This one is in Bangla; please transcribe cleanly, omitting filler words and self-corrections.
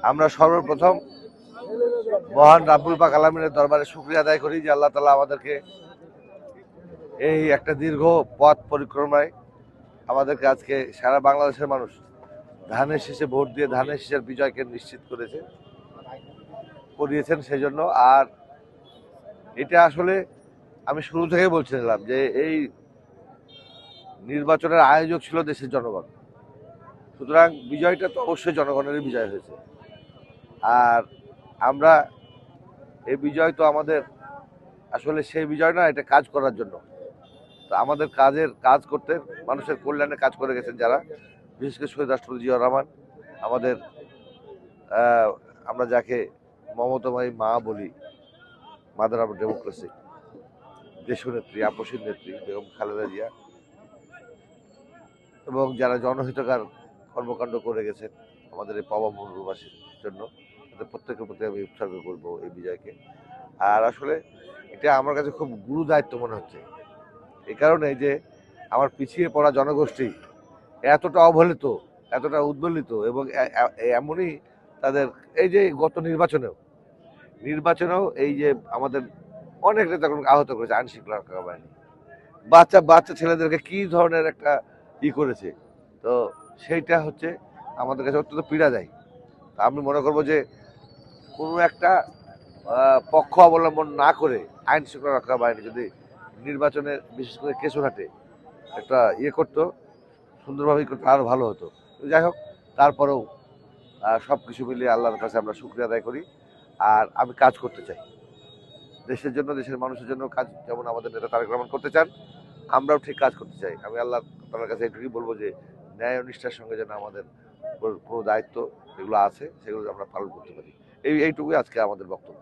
আমরা সর্বপ্রথম মহান রাব্বুল পাক আলামিনের দরবারে শুকরিয়া আদায় করি যে আল্লাহ তাআলা আমাদেরকে এই একটা দীর্ঘ পথ পরিক্রমায় আমাদেরকে আজকে সারা বাংলাদেশের মানুষ ধানের শীষে ভোট দিয়ে ধানের শীষের বিজয়কে নিশ্চিত করিয়েছেন সেই জন্য। আর এটা আসলে আমি শুরু থেকে বলছিলাম যে এই নির্বাচনের আয়োজক ছিল দেশের জনগণ, সুতরাং বিজয়টা তো অবশ্যই জনগণেরই বিজয় হয়েছে। আর আমরা এই বিজয় তো আমাদের আসলে সেই বিজয় না, এটা কাজ করার জন্য। তো আমাদের কাজ করতে মানুষের কল্যাণে কাজ করে গেছেন যারা, বিশেষ করে শহীদ রাষ্ট্রপতি জিয়াউর রহমান, আমাদের আমরা যাকে মমতাময়ী মা বলি, মাদার অফ ডেমোক্রেসি, দেশনেত্রী, আপসীর নেত্রী বেগম খালেদা জিয়া, এবং যারা জনহিতকার কর্মকাণ্ড করে গেছেন আমাদের এই পাবা মরুবাসীর জন্য, তাদের প্রত্যেকের প্রতি আমি উৎসর্গ করবো এই বিজয়কে। আর আসলে এটা আমার কাছে খুব গুরু দায়িত্ব মনে হচ্ছে, এই কারণে যে আমার পিছিয়ে পড়া জনগোষ্ঠী এতটা অবহেলিত, এতটা উদ্বেলিত, এবং এমনই তাদের এই যে গত নির্বাচনেও এই যে আমাদের অনেক নেতা আহত করেছে আইন শৃঙ্খলা রক্ষা বাহিনী, বাচ্চা ছেলেদেরকে কি ধরনের একটা করেছে। তো সেইটা হচ্ছে আমাদের কাছে অত্যন্ত পীড়া দেয়। আমি মনে করবো যে কোনো একটা পক্ষ অবলম্বন না করে আইন শৃঙ্খলা রক্ষা বাহিনী যদি নির্বাচনের বিশেষ করে কেশরহাটে একটা করতো, সুন্দরভাবেই করতো, আরো ভালো হতো। যাই হোক, তারপরেও সব কিছু মিলিয়ে আল্লাহর কাছে আমরা শুকরিয়া আদায় করি। আর আমি কাজ করতে চাই দেশের জন্য, দেশের মানুষের জন্য কাজ, যেমন আমাদের নেতা তারেক রহমান করতে চান, আমরাও ঠিক কাজ করতে চাই। আমি আল্লাহ তাআলার কাছে এটুকুই বলবো যে ন্যায় ও নিষ্ঠার সঙ্গে যেন আমাদের কোনো দায়িত্ব যেগুলো আছে সেগুলো আমরা পালন করতে পারি। এইটুকুই আজকে আমাদের বক্তব্য।